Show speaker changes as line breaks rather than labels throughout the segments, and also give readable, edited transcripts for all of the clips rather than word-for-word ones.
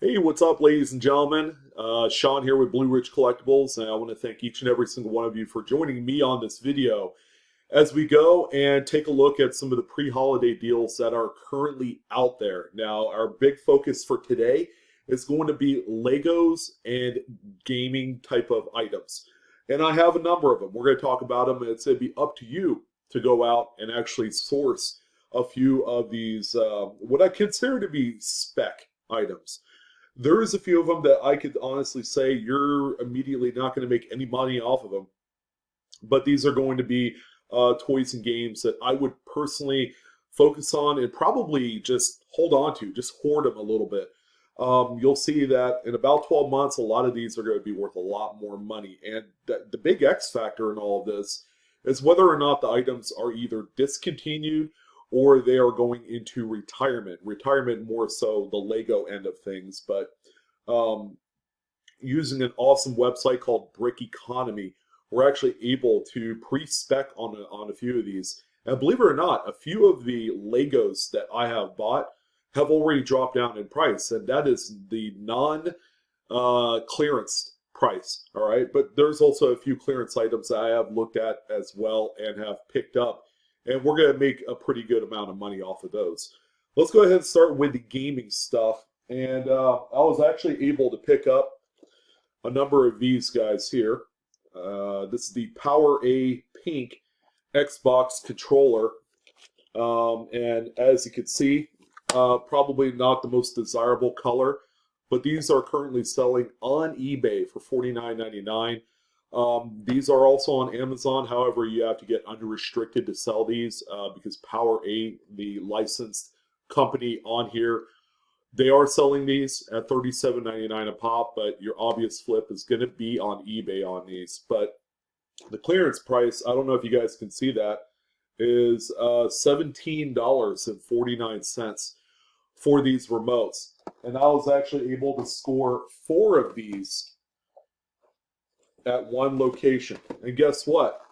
Hey, what's up, ladies and gentlemen? Sean here with Blue Ridge Collectibles, and I want to thank each and every single one of you for joining me on this video as we go and take a look at some of the pre-holiday deals that are currently out there. Now, our big focus for today is going to be Legos and gaming type of items. And I have a number of them. We're going to talk about them, and it's going to be up to you to go out and actually source a few of these, what I consider to be spec items. There is a few of them that I could honestly say you're immediately not going to make any money off of them. But these are going to be toys and games that I would personally focus on and probably just hold on to, just hoard them a little bit. You'll see that in about 12 months, a lot of these are going to be worth a lot more money. And the big X factor in all of this is whether or not the items are either discontinued or they are going into retirement. Retirement more so the Lego end of things, but using an awesome website called Brick Economy, we're actually able to pre-spec on a few of these. And believe it or not, a few of the Legos that I have bought have already dropped down in price, and that is the non-clearance price, all right? But there's also a few clearance items that I have looked at as well and have picked up, and we're going to make a pretty good amount of money off of those. Let's go ahead and start with the gaming stuff. And I was actually able to pick up a number of these guys here. This is the Power A Pink Xbox controller. And as you can see, probably not the most desirable color, but these are currently selling on eBay for $49.99. These are also on Amazon. However, you have to get unrestricted to sell these because Power 8, the licensed company on here, they are selling these at $37.99 a pop, but your obvious flip is going to be on eBay on these. But the clearance price, I don't know if you guys can see that, is $17.49 for these remotes. And I was actually able to score 4 of these at one location. And guess what?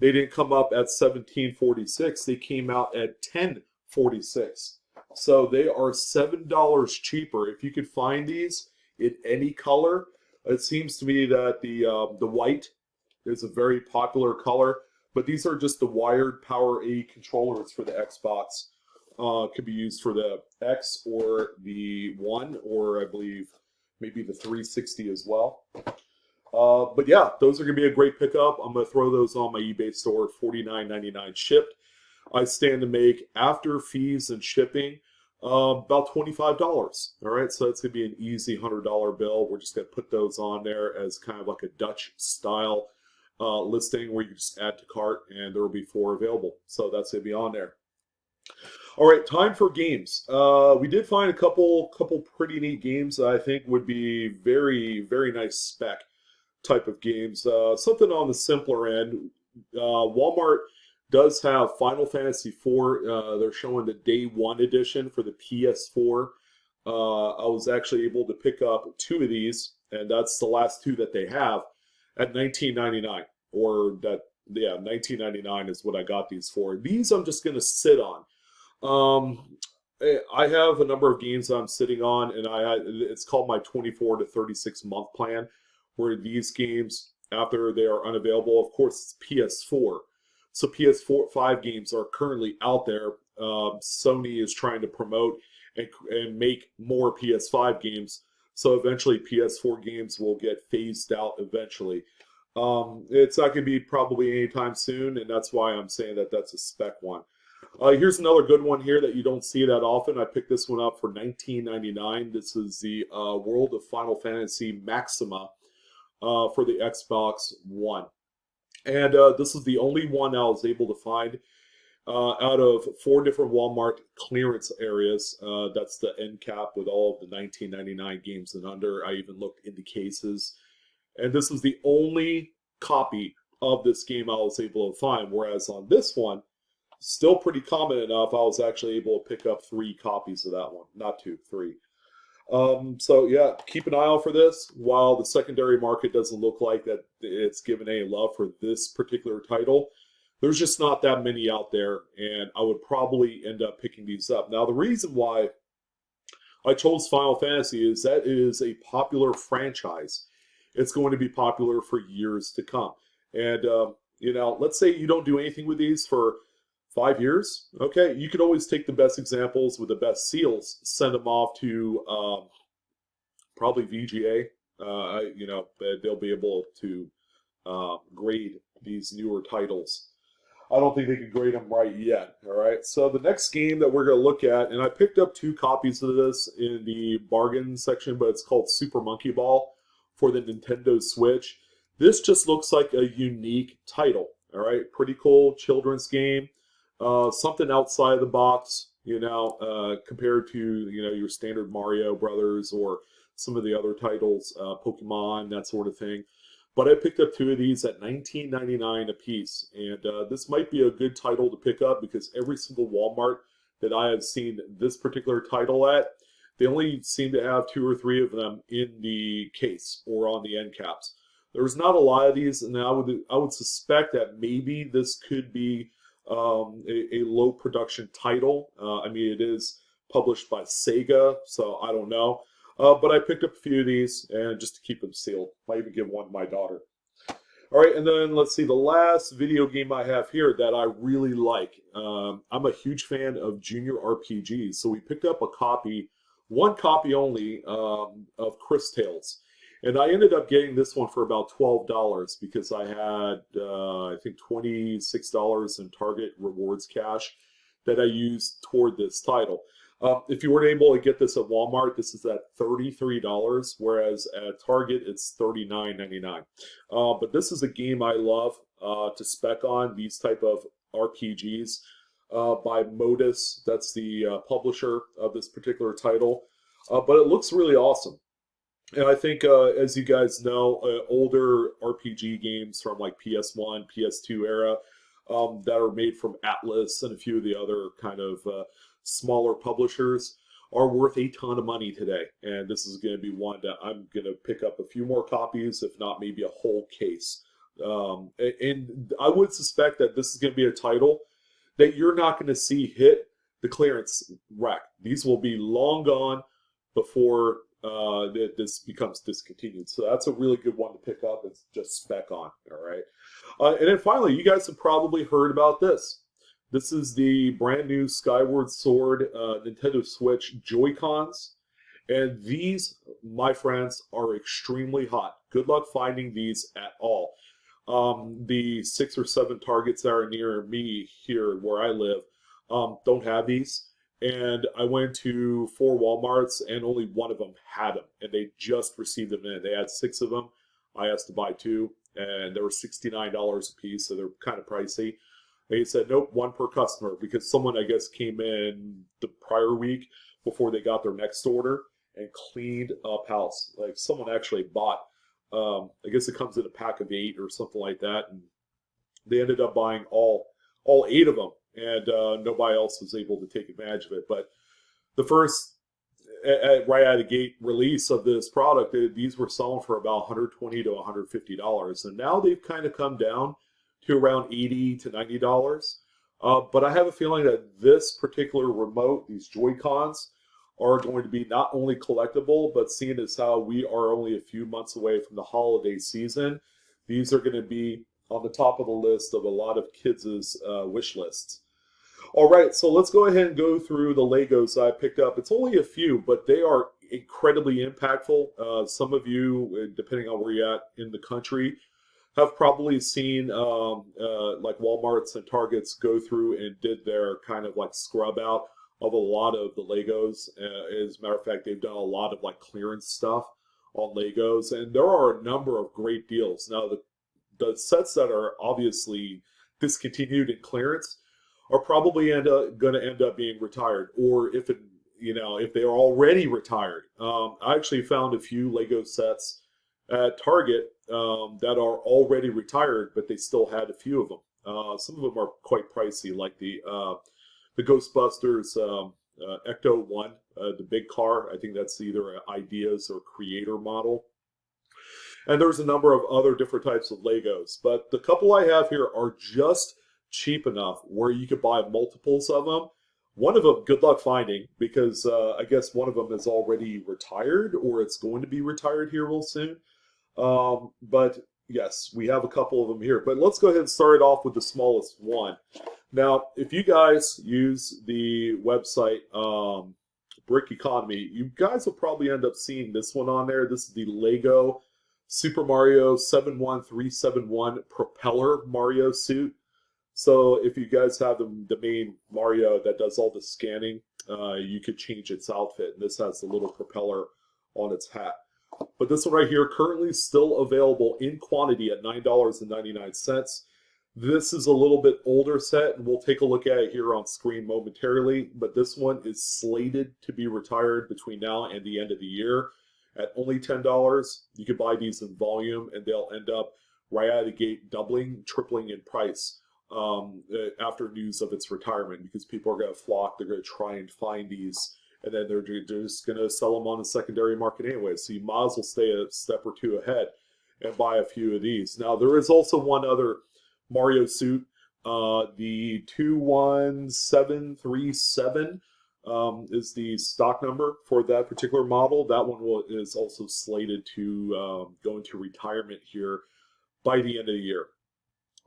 They didn't come up at $17.46. They came out at $10.46. So they are $7 cheaper. If you could find these in any color, it seems to me that the white is a very popular color. But these are just the wired Power A controllers for the Xbox. Could be used for the X or the One, or I believe maybe the 360 as well. But yeah, those are going to be a great pickup. I'm going to throw those on my eBay store, $49.99 shipped. I stand to make, after fees and shipping, about $25. All right, so that's going to be an easy $100 bill. We're just going to put those on there as kind of like a Dutch style listing where you can just add to cart and there will be 4 available. So that's going to be on there. All right, time for games. We did find a couple pretty neat games that I think would be very, very nice spec type of games. Something on the simpler end. Walmart does have Final Fantasy IV. They're showing the Day 1 edition for the PS4. I was actually able to pick up 2 of these, and that's the last 2 that they have, at $19.99. Or that, yeah, $19.99 is what I got these for. These I'm just going to sit on. I have a number of games I'm sitting on, and it's called my 24 to 36 month plan, where these games, after they are unavailable, of course, it's PS4. So PS4 5 games are currently out there. Sony is trying to promote and make more PS5 games. So eventually PS4 games will get phased out eventually. It's not going to be probably anytime soon, and that's why I'm saying that that's a spec one. Here's another good one here that you don't see that often. I picked this one up for $19.99. This is the World of Final Fantasy Maxima for the Xbox One. And this is the only one I was able to find out of 4 different Walmart clearance areas. That's the end cap with all of the $19.99 games and under. I even looked in the cases. And this is the only copy of this game I was able to find. Whereas on this one, still pretty common enough, I was actually able to pick up 3 copies of that one. Not 2, 3. So yeah, keep an eye out for this. While the secondary market doesn't look like that it's given any love for this particular title, there's just not that many out there, and I would probably end up picking these up. Now, the reason why I chose Final Fantasy is that it is a popular franchise. It's going to be popular for years to come. And, let's say you don't do anything with these for 5 years. Okay, you could always take the best examples with the best seals, send them off to probably VGA. They'll be able to grade these newer titles. I don't think they can grade them right yet. All right. So the next game that we're going to look at, and I picked up 2 copies of this in the bargain section, but it's called Super Monkey Ball for the Nintendo Switch. This just looks like a unique title. All right. Pretty cool children's game. Something outside the box, compared to, your standard Mario Brothers or some of the other titles, Pokemon, that sort of thing. But I picked up 2 of these at $19.99 a piece, and this might be a good title to pick up because every single Walmart that I have seen this particular title at, they only seem to have 2 or 3 of them in the case or on the end caps. There's not a lot of these, and I would suspect that maybe this could be a low production title. It is published by Sega, so I don't know. But I picked up a few of these, and just to keep them sealed. Might even give one to my daughter. All right, and then let's see, the last video game I have here that I really like. I'm a huge fan of junior RPGs, so we picked up a copy, 1 copy only, of Chris Tales. And I ended up getting this one for about $12 because I had, I think, $26 in Target rewards cash that I used toward this title. If you weren't able to get this at Walmart, this is at $33, whereas at Target it's $39.99. But this is a game I love to spec on, these type of RPGs by Modus. That's the publisher of this particular title. But it looks really awesome. And I think, as you guys know, older RPG games from like PS1, PS2 era that are made from Atlas and a few of the other kind of smaller publishers are worth a ton of money today. And this is going to be one that I'm going to pick up a few more copies, if not maybe a whole case. And I would suspect that this is going to be a title that you're not going to see hit the clearance rack. These will be long gone before this becomes discontinued. So that's a really good one to pick up and just spec on. All right. And then finally, you guys have probably heard about this. This is the brand new Skyward Sword Nintendo Switch JoyCons. And these, my friends, are extremely hot. Good luck finding these at all. The 6 or 7 Targets that are near me here where I live don't have these. And I went to 4 Walmarts and only one of them had them. And they just received them in. They had 6 of them. I asked to buy 2. And they were $69 a piece, so they're kind of pricey. They said, nope, 1 per customer, because someone, I guess, came in the prior week before they got their next order and cleaned up house. Like, someone actually bought, I guess it comes in a pack of 8 or something like that, and they ended up buying all 8 of them, and nobody else was able to take advantage of it. But the first, right out of the gate release of this product, these were selling for about $120 to $150, and now they've kind of come down to around $80 to $90. But I have a feeling that this particular remote, these Joy-Cons, are going to be not only collectible, but seeing as how we are only a few months away from the holiday season, these are going to be on the top of the list of a lot of kids' wish lists. All right, so let's go ahead and go through the Legos I picked up. It's only a few, but they are incredibly impactful. Some of you, depending on where you're at in the country, have probably seen like Walmarts and Targets go through and did their kind of like scrub out of a lot of the Legos. As a matter of fact, they've done a lot of like clearance stuff on Legos, and there are a number of great deals. Now, the sets that are obviously discontinued in clearance are probably going to end up being retired, or if they are already retired. I actually found a few Lego sets at Target that are already retired, but they still had a few of them. Some of them are quite pricey, like the Ghostbusters Ecto 1, the big car. I think that's either Ideas or Creator model. And there's a number of other different types of Legos. But the couple I have here are just cheap enough where you could buy multiples of them One of them, good luck finding, because I guess one of them is already retired, or it's going to be retired here real soon. But yes, we have a couple of them here. But let's go ahead and start off with the smallest one. Now, if you guys use the website Brick Economy, you guys will probably end up seeing this one on there. This is the Lego Super Mario 71371 Propeller Mario suit. So if you guys have the main Mario that does all the scanning, you could change its outfit. And this has the little propeller on its hat. But this one right here, currently still available in quantity at $9.99. This is a little bit older set, and we'll take a look at it here on screen momentarily. But this one is slated to be retired between now and the end of the year at only $10. You can buy these in volume, and they'll end up right out of the gate doubling, tripling in price after news of its retirement, because people are going to flock. They're going to try and find these, and then they're just going to sell them on the secondary market anyway. So you might as well stay a step or two ahead and buy a few of these. Now, there is also one other Mario suit, the 21737 is the stock number for that particular model. That one is also slated to go into retirement here by the end of the year.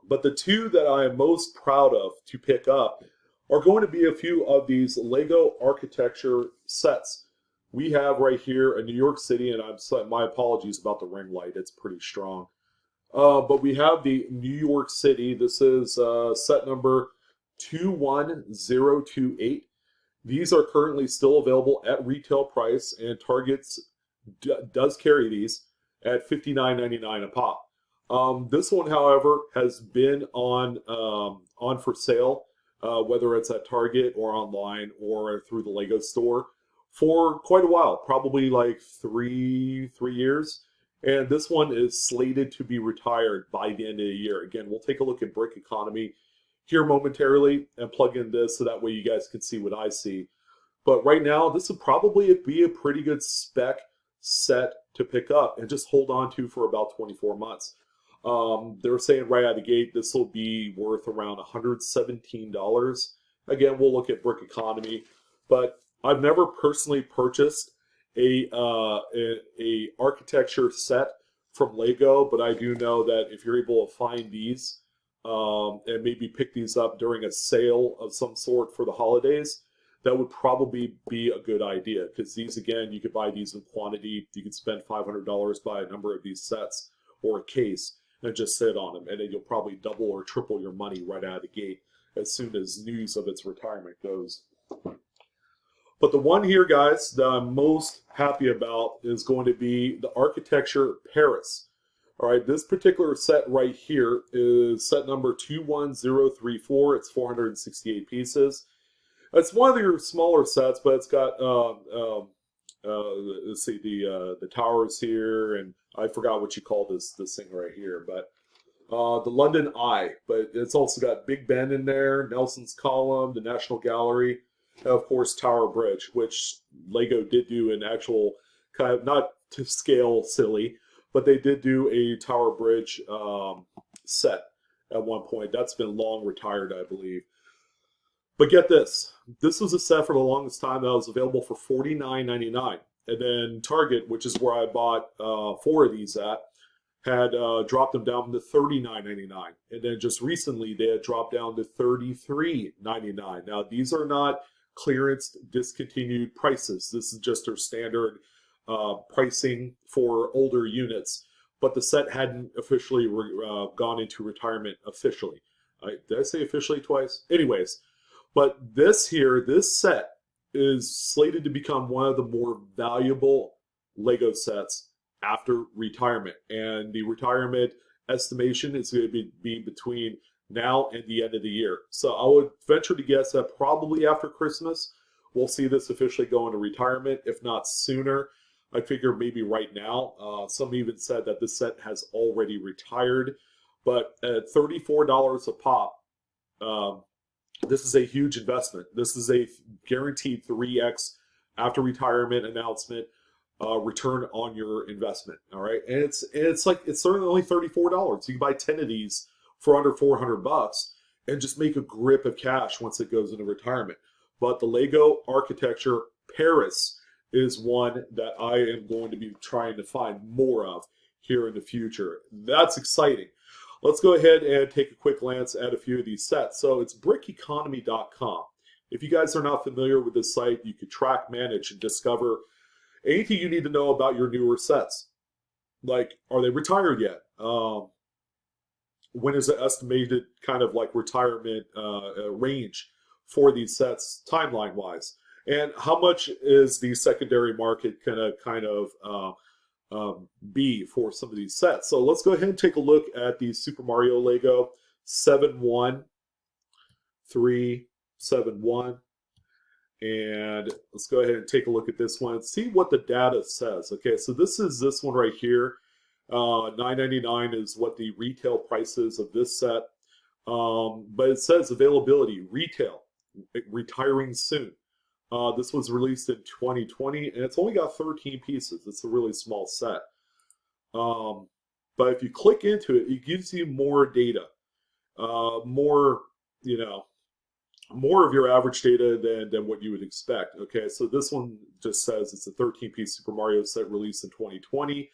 But the two that I am most proud of to pick up are going to be a few of these Lego Architecture sets. We have right here in New York City, and my apologies about the ring light, it's pretty strong. But we have the New York City. This is set number 21028. These are currently still available at retail price, and Target's does carry these at $59.99 a pop. This one, however, has been on for sale, whether it's at Target or online or through the Lego store, for quite a while, probably like three years. And this one is slated to be retired by the end of the year. Again, we'll take a look at Brick Economy here momentarily and plug in this so that way you guys can see what I see. But right now, this would probably be a pretty good spec set to pick up and just hold on to for about 24 months. They're saying right out of the gate, this will be worth around $117. Again, we'll look at Brick Economy, but I've never personally purchased a architecture set from Lego, but I do know that if you're able to find these and maybe pick these up during a sale of some sort for the holidays, that would probably be a good idea, because these, again, you could buy these in quantity. You could spend $500, buy a number of these sets or a case and just sit on them, and then you'll probably double or triple your money right out of the gate as soon as news of its retirement goes. But the one here, guys, that I'm most happy about is going to be the Architecture Paris. All right, this particular set right here is set number 21034. It's 468 pieces. It's one of your smaller sets, but it's got let's see, the towers here, and I forgot what you call this thing right here, but the London Eye. But it's also got Big Ben in there, Nelson's Column, the National Gallery, and of course Tower Bridge, which Lego did do an actual kind of, not to scale silly, but they did do a Tower Bridge set at one point. That's been long retired, I believe. But get this. This was a set for the longest time that was available for $49.99. And then Target, which is where I bought 4 of these at, had dropped them down to $39.99. And then just recently, they had dropped down to $33.99. Now, these are not clearance discontinued prices. This is just their standard pricing for older units. But the set hadn't officially gone into retirement officially. Did I say officially twice? Anyways. But this set is slated to become one of the more valuable Lego sets after retirement. And the retirement estimation is going to be between now and the end of the year. So I would venture to guess that probably after Christmas, we'll see this officially go into retirement, if not sooner. I figure maybe right now. Some even said that this set has already retired. But at $34 a pop, this is a huge investment. This is a guaranteed 3x after retirement announcement return on your investment. All right, and it's certainly only $34. You can buy 10 of these for under $400 and just make a grip of cash once it goes into retirement. but the Lego Architecture Paris is one that I am going to be trying to find more of here in the future. That's exciting. Let's go ahead and take a quick glance at a few of these sets. So it's brickeconomy.com. If you guys are not familiar with this site, you can track, manage, and discover anything you need to know about your newer sets. Like, are they retired yet? When is the estimated kind of like retirement range for these sets timeline wise? And how much is the secondary market going to kind of be for some of these sets? So let's go ahead and take a look at the Super Mario Lego 71371. And let's go ahead and take a look at this one and see what the data says. Okay, so this is this one right here. $9.99 is what the retail price is of this set. But it says availability, retail, retiring soon. This was released in 2020, and it's only got 13 pieces. It's a really small set. But if you click into it, it gives you more data, more, more of your average data than what you would expect. Okay, so this one just says it's a 13-piece Super Mario set released in 2020.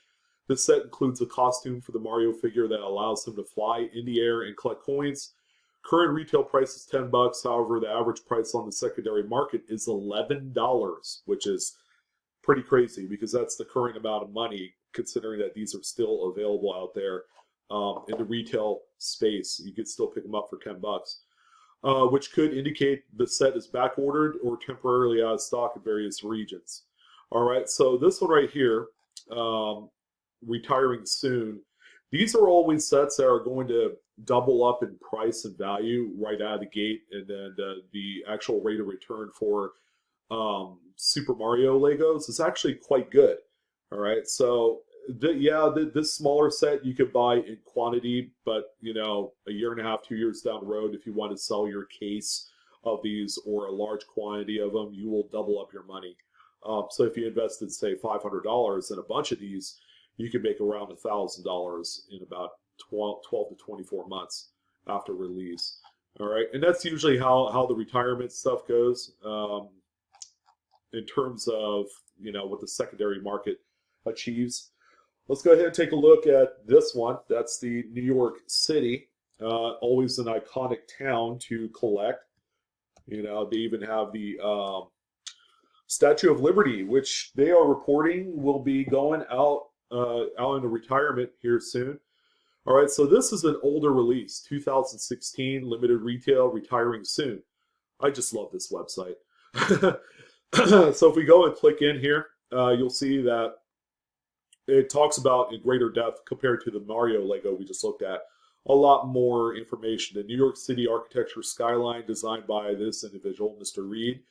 This set includes a costume for the Mario figure that allows him to fly in the air and collect coins. Current retail price is $10. However, the average price on the secondary market is $11, which is pretty crazy because that's the current amount of money, considering that these are still available out there in the retail space. You could still pick them up for $10, which could indicate the set is back ordered or temporarily out of stock in various regions. All right, so this one right here, retiring soon. These are always sets that are going to double up in price and value right out of the gate, and then the actual rate of return for Super Mario Legos is actually quite good. All right, so this smaller set you could buy in quantity, but a year and a half, 2 years down the road, if you want to sell your case of these or a large quantity of them, you will double up your money. So if you invested, say, $500 in a bunch of these, you can make around $1,000 in about 12 to 24 months after release. All right, and that's usually how the retirement stuff goes in terms of what the secondary market achieves. Let's go ahead and take a look at this one. That's the New York City, always an iconic town to collect. They even have the Statue of Liberty, which they are reporting will be going out into retirement here soon. All right, so this is an older release, 2016, limited retail, retiring soon. I just love this website. So if we go and click in here, you'll see that it talks about in greater depth compared to the Mario Lego we just looked at. A lot more information. The New York City Architecture skyline designed by this individual, Mr. Reed.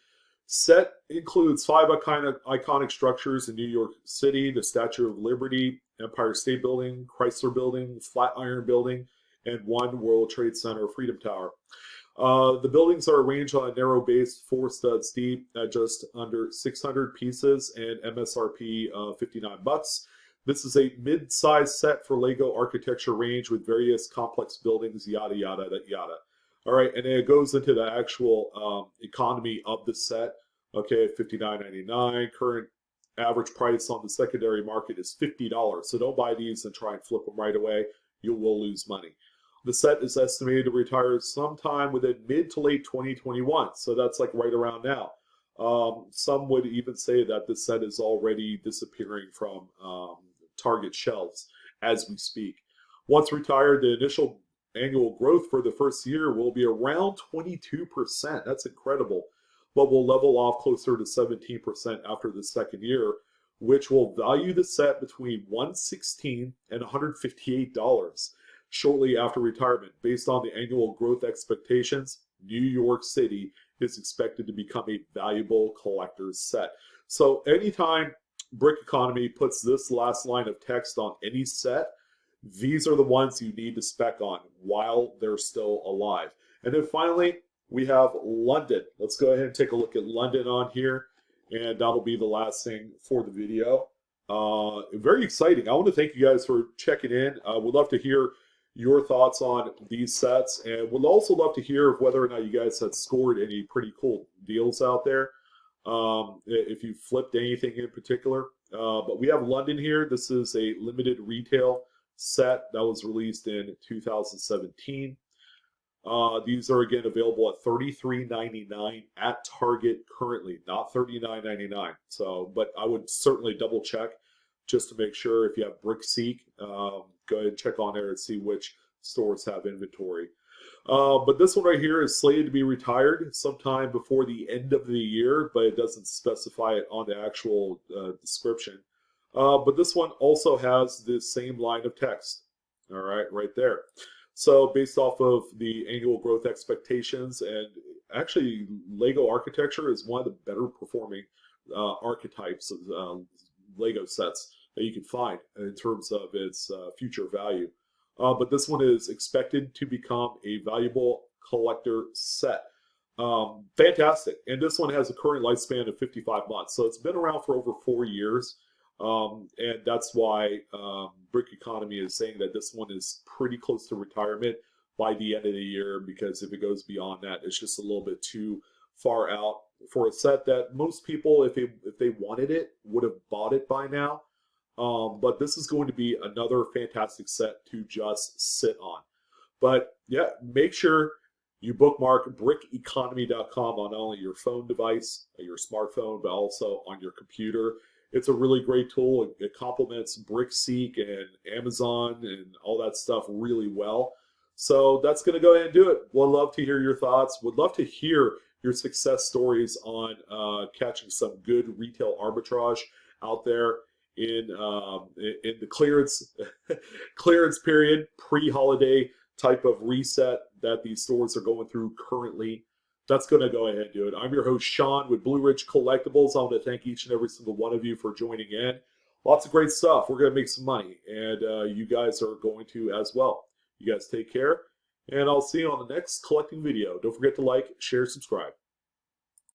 Set includes 5 iconic structures in New York City: the Statue of Liberty, Empire State Building, Chrysler Building, Flatiron Building, and 1 World Trade Center Freedom Tower. The buildings are arranged on a narrow base, 4 studs deep, at just under 600 pieces and MSRP $59. This is a mid-size set for Lego Architecture range with various complex buildings, yada, yada, yada. All right, and then it goes into the actual economy of the set. Okay, $59.99. Current average price on the secondary market is $50. So don't buy these and try and flip them right away. You will lose money. The set is estimated to retire sometime within mid to late 2021. So that's like right around now. Some would even say that the set is already disappearing from Target shelves as we speak. Once retired, the initial annual growth for the first year will be around 22%. That's incredible. But will level off closer to 17% after the second year, which will value the set between $116 and $158 shortly after retirement. Based on the annual growth expectations, New York City is expected to become a valuable collector's set. So anytime Brick Economy puts this last line of text on any set, these are the ones you need to spec on while they're still alive. And then finally, we have London. Let's go ahead and take a look at London on here, and that'll be the last thing for the video. Very exciting. I want to thank you guys for checking in. I would love to hear your thoughts on these sets, and would also love to hear of whether or not you guys had scored any pretty cool deals out there. If you flipped anything in particular. But we have London here. This is a limited retail set that was released in 2017. These are again available at $33.99 at Target currently, not $39.99. So, but I would certainly double check just to make sure. If you have BrickSeek, go ahead and check on there and see which stores have inventory. But this one right here is slated to be retired sometime before the end of the year, but it doesn't specify it on the actual description. But this one also has the same line of text. All right, right there. So based off of the annual growth expectations, and actually Lego Architecture is one of the better performing archetypes of Lego sets that you can find in terms of its future value. But this one is expected to become a valuable collector set. Fantastic. And this one has a current lifespan of 55 months. So it's been around for over 4 years. And that's why Brick Economy is saying that this one is pretty close to retirement by the end of the year, because if it goes beyond that, it's just a little bit too far out for a set that most people, if they wanted it, would have bought it by now. But this is going to be another fantastic set to just sit on. But yeah, make sure you bookmark brickeconomy.com on not only your phone device, your smartphone, but also on your computer. It's a really great tool. It complements BrickSeek and Amazon and all that stuff really well. So that's going to go ahead and do it. Would love to hear your thoughts. Would love to hear your success stories on catching some good retail arbitrage out there in the clearance clearance period, pre-holiday type of reset that these stores are going through currently. That's going to go ahead and do it. I'm your host, Sean, with Blue Ridge Collectibles. I want to thank each and every single one of you for joining in. Lots of great stuff. We're going to make some money, and you guys are going to as well. You guys take care, and I'll see you on the next collecting video. Don't forget to like, share, subscribe.